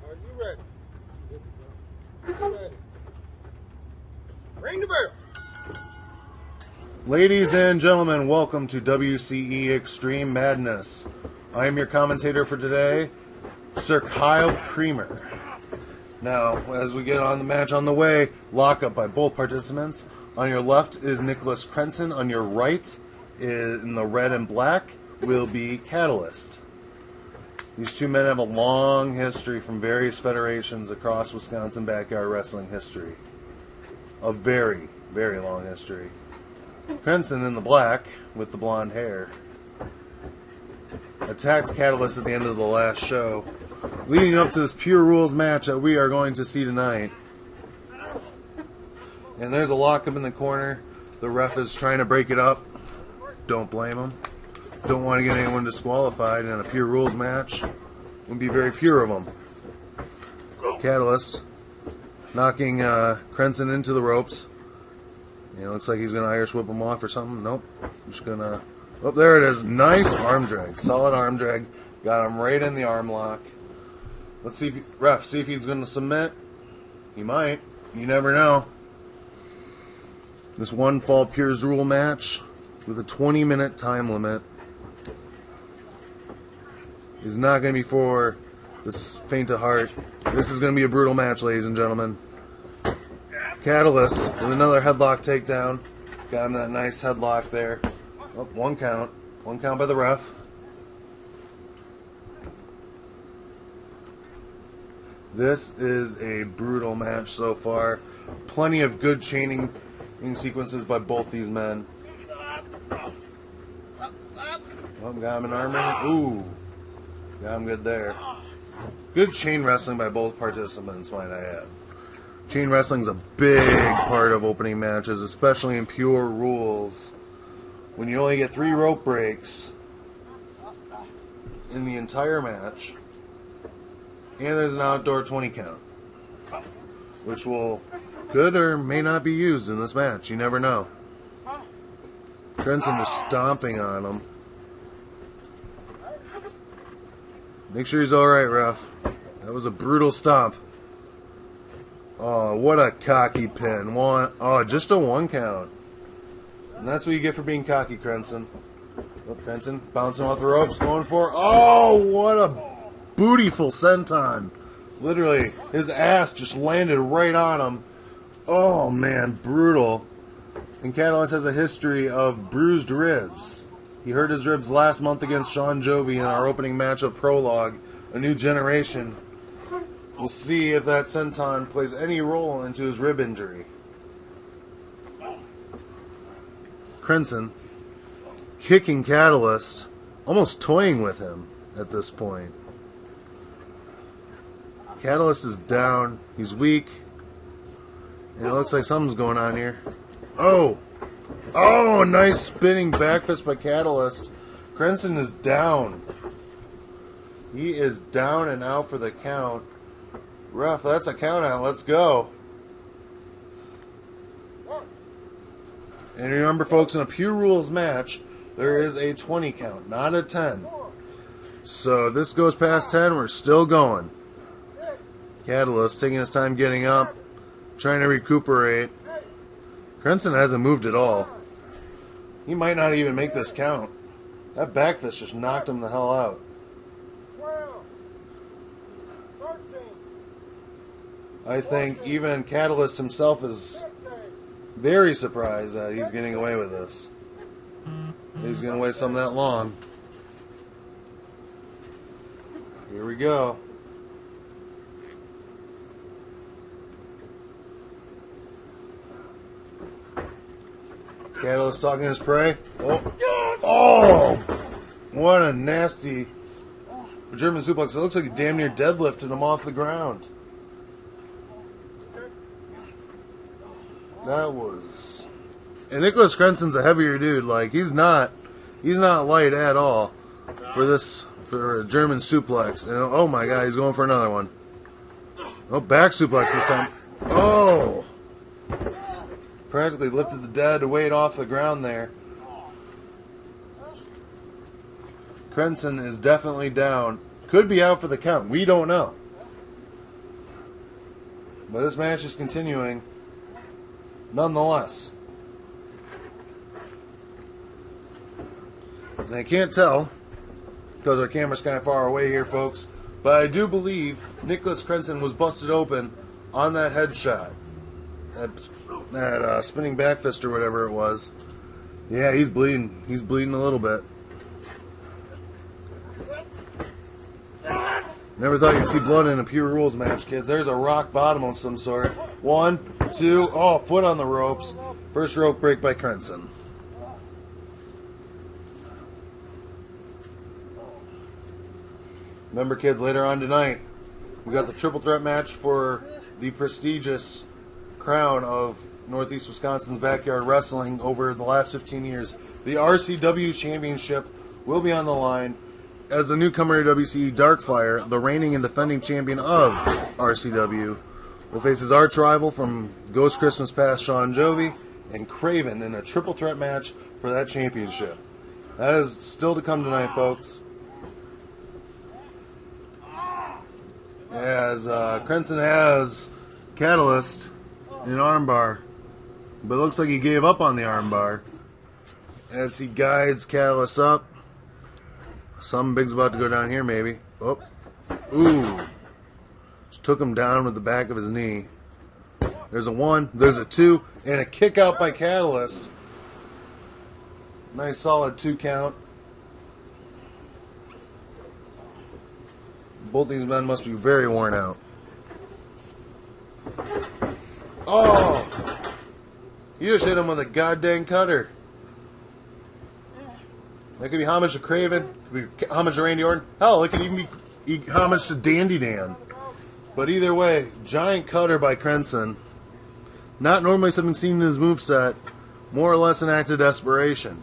Are you ready? You ready? Ring the bell. Ladies and gentlemen, welcome to WCE Extreme Madness. I am your commentator for today, Sir Kyle Creamer. Now, as we get on the match on the way, lockup by both participants. On your left is Nicholas Crenson. On your right, in the red and black, will be KATALYST. These two men have a long history from various federations across Wisconsin backyard wrestling history. A very, very long history. Crenson in the black, with the blonde hair, attacked KATALYST at the end of the last show, leading up to this Pure Rules match that we are going to see tonight. And there's a lockup in the corner. The ref is trying to break it up. Don't blame him. Don't want to get anyone disqualified in a Pure Rules match. Would be very pure of them. KATALYST knocking Crenson into the ropes. Looks like he's going to Irish whip him off or something. Nope. Just going to... Oh, there it is. Nice arm drag. Solid arm drag. Got him right in the arm lock. Let's see if see if he's going to submit. He might. You never know. This one fall Pure's Rule match with a 20-minute time limit is not going to be for this faint of heart. This is going to be a brutal match, ladies and gentlemen. KATALYST with another headlock takedown. Got him that nice headlock there. Oh, one count. One count by the ref. This is a brutal match so far. Plenty of good chaining sequences by both these men. Oh, got him an arm ring. Ooh. Got him good there. Good chain wrestling by both participants, might I add. Chain wrestling is a big part of opening matches, especially in Pure Rules. When you only get 3 rope breaks in the entire match, and there's an outdoor 20 count, which could or may not be used in this match. You never know. Crenson just stomping on him. Make sure he's alright, ref. That was a brutal stomp. Oh, what a cocky pin. Just a 1 count. And that's what you get for being cocky, Crenson. Oh, Crenson bouncing off the ropes, going for... Oh, what a bootyful senton. Literally, his ass just landed right on him. Oh, man, brutal. And KATALYST has a history of bruised ribs. He hurt his ribs last month against Sean Jovi in our opening match of Prologue, A New Generation. We'll see if that senton plays any role into his rib injury. Crenson kicking KATALYST, almost toying with him at this point. KATALYST is down. He's weak. And it looks like something's going on here. Oh! Oh, nice spinning back fist by KATALYST. Crenson is down. He is down and out for the count. Ref, that's a count out. Let's go. And remember, folks, in a Pure Rules match, there is a 20 count, not a 10. So if this goes past 10, we're still going. KATALYST taking his time getting up, trying to recuperate. Crenson hasn't moved at all. He might not even make this count. That back fist just knocked him the hell out. 12, 13, I think even KATALYST himself is very surprised that he's getting away with this. He's going to wait some that long. Here we go. KATALYST talking his prey. Oh! What a nasty German suplex. It looks like he damn near deadlifted him off the ground. That was... And Nicholas Crenson's a heavier dude. Like, he's not light at all for a German suplex. And oh my god, he's going for another one. Oh, back suplex this time. Oh! Practically lifted the dead weight off the ground there. Crenson is definitely down. Could be out for the count. We don't know. But this match is continuing nonetheless. And I can't tell because our camera's kind of far away here, folks. But I do believe Nicholas Crenson was busted open on that headshot. That spinning back fist or whatever it was. Yeah, he's bleeding. He's bleeding a little bit. Never thought you'd see blood in a Pure Rules match, kids. There's a rock bottom of some sort. 1, 2, oh, foot on the ropes. First rope break by Crenson. Remember, kids, later on tonight, we got the triple threat match for the prestigious crown of Northeast Wisconsin's backyard wrestling over the last 15 years. The RCW Championship will be on the line as the newcomer to WCE, Darkfire, the reigning and defending champion of RCW, will face his arch rival from Ghost Christmas Past, Sean Jovi, and Craven in a triple threat match for that championship. That is still to come tonight, folks. As Crenson has Catalyst in an armbar, but it looks like he gave up on the armbar as he guides Catalyst up. Something big's about to go down here, maybe. Oh, ooh! Just took him down with the back of his knee. There's a 1, there's a 2, and a kick out by Catalyst. Nice solid 2 count. Both these men must be very worn out. Oh! You just hit him with a goddamn cutter. That could be homage to Craven. Could be homage to Randy Orton. Hell, it could even be homage to Dandy Dan. But either way, giant cutter by Crenson. Not normally something seen in his moveset. More or less an act of desperation.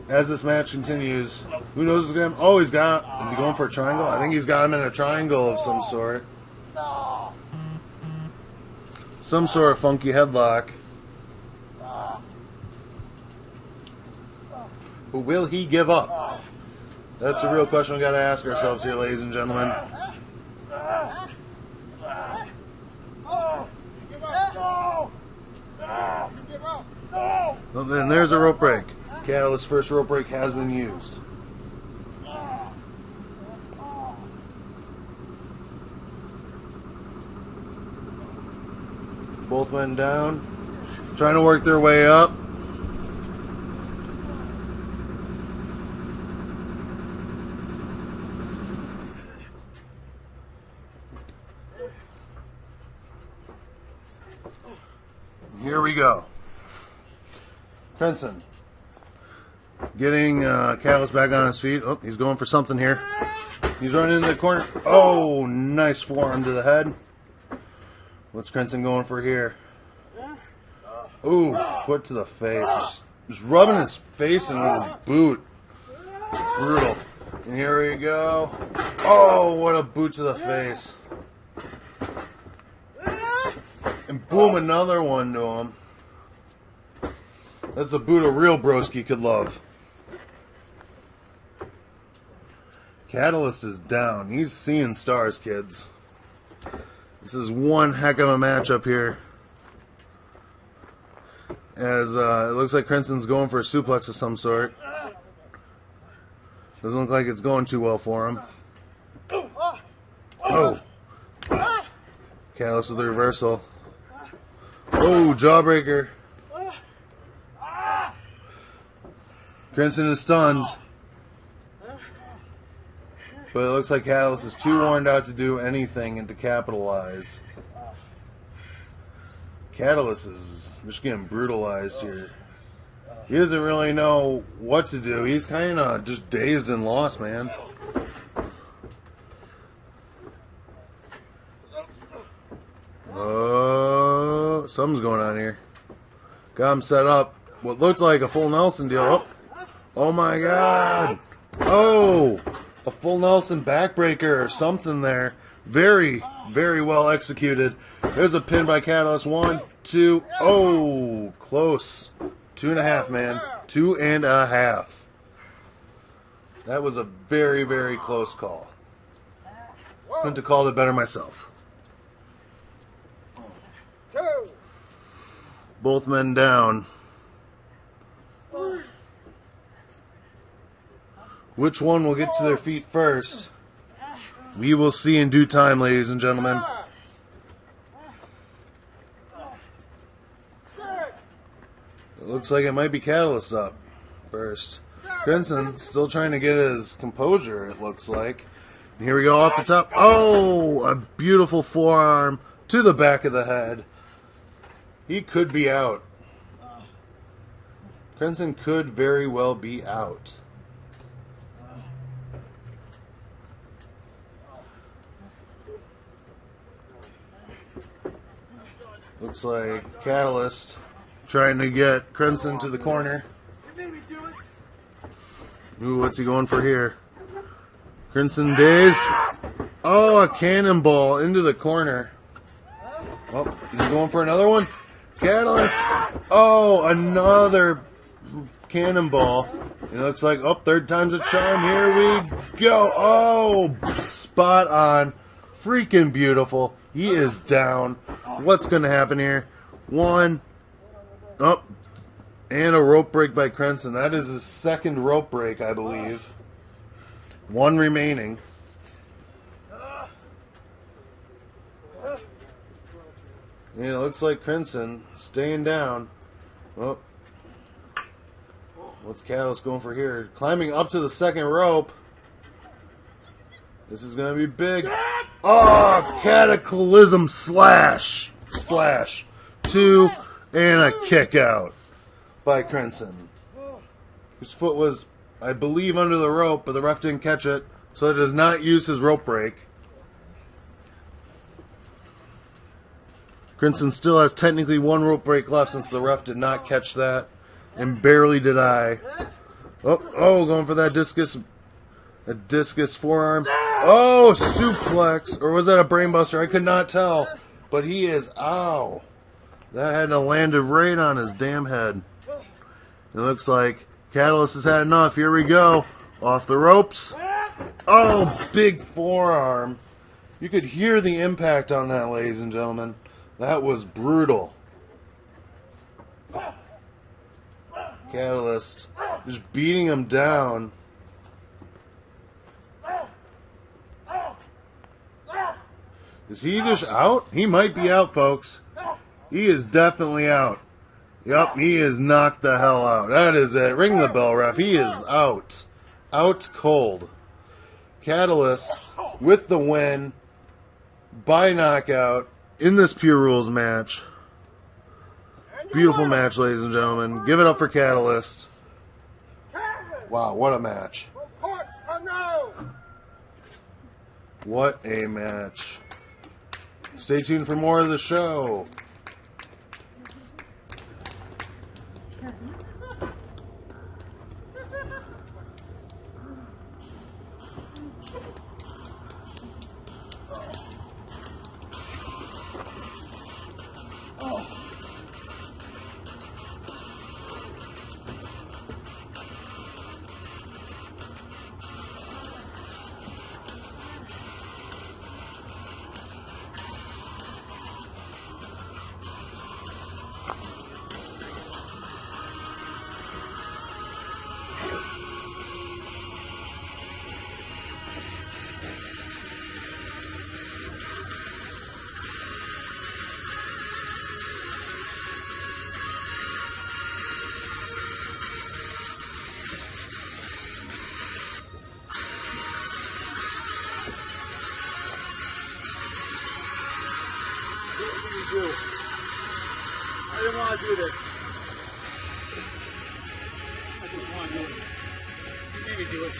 As this match continues, who knows what's going to happen? Oh, is he going for a triangle? I think he's got him in a triangle of some sort. Some sort of funky headlock. But will he give up? That's the real question we got to ask ourselves here, ladies and gentlemen. Well, then there's a rope break. Catalyst's first rope break has been used. Both men down, trying to work their way up. Here we go. Crenson getting Catalyst back on his feet. Oh, he's going for something here. He's running into the corner. Oh, nice forearm to the head. What's Crenson going for here? Ooh, foot to the face. Just rubbing his face in with his boot. Brutal. And here we go. Oh, what a boot to the face. And boom, another one to him. That's a boot a real broski could love. Catalyst is down. He's seeing stars, kids. This is one heck of a matchup here. As it looks like Crenson's going for a suplex of some sort. Doesn't look like it's going too well for him. Oh. Catalyst with the reversal. Oh, jawbreaker. Crenson is stunned. But it looks like Catalyst is too worn out to do anything and to capitalize. Catalyst is just getting brutalized here. He doesn't really know what to do. He's kind of just dazed and lost, man. Oh, something's going on here. Got him set up. What looked like a full Nelson deal. Oh my God. Oh, a full Nelson backbreaker or something there. Very, very well executed. There's a pin by Catalyst. 1, 2. Oh, close. 2.5, man. 2.5. That was a very, very close call. Couldn't have called it better myself. 2. Both men down. Which one will get to their feet first? We will see in due time, ladies and gentlemen. It looks like it might be KATALYST up first. Crenson still trying to get his composure, it looks like. And here we go off the top. Oh, a beautiful forearm to the back of the head. He could be out. Crenson could very well be out. Looks like KATALYST trying to get Crenson to the corner. Ooh, what's he going for here? Crenson dazed. Oh, a cannonball into the corner. Oh, he's going for another one. KATALYST. Oh, another cannonball. It looks like, oh, third time's a charm. Here we go. Oh, spot on. Freaking beautiful. He is down. What's going to happen here? One. Oh, and a rope break by Crenson. That is his second rope break, I believe. One remaining. And it looks like Crenson staying down. Oh. What's KATALYST going for here? Climbing up to the second rope. This is going to be big. Oh, cataclysm slash. Splash. 2 and a kick out by Crenson. His foot was, I believe, under the rope, but the ref didn't catch it, so it does not use his rope break. Crenson still has technically one rope break left since the ref did not catch that, and barely did I. Oh, going for that discus. A discus forearm. Oh, suplex. Or was that a brainbuster? I could not tell. But he is, ow. That had to landed right on his damn head. It looks like KATALYST has had enough. Here we go. Off the ropes. Oh, big forearm. You could hear the impact on that, ladies and gentlemen. That was brutal. KATALYST just beating him down. Is he just out? He might be out, folks. He is definitely out. Yup, he is knocked the hell out. That is it. Ring the bell, ref. He is out. Out cold. KATALYST with the win by knockout in this Pure Rules match. Beautiful match, ladies and gentlemen. Give it up for KATALYST. Wow, what a match. What a match. Stay tuned for more of the show. I didn't want to do this. I just want to do it. You made me do it.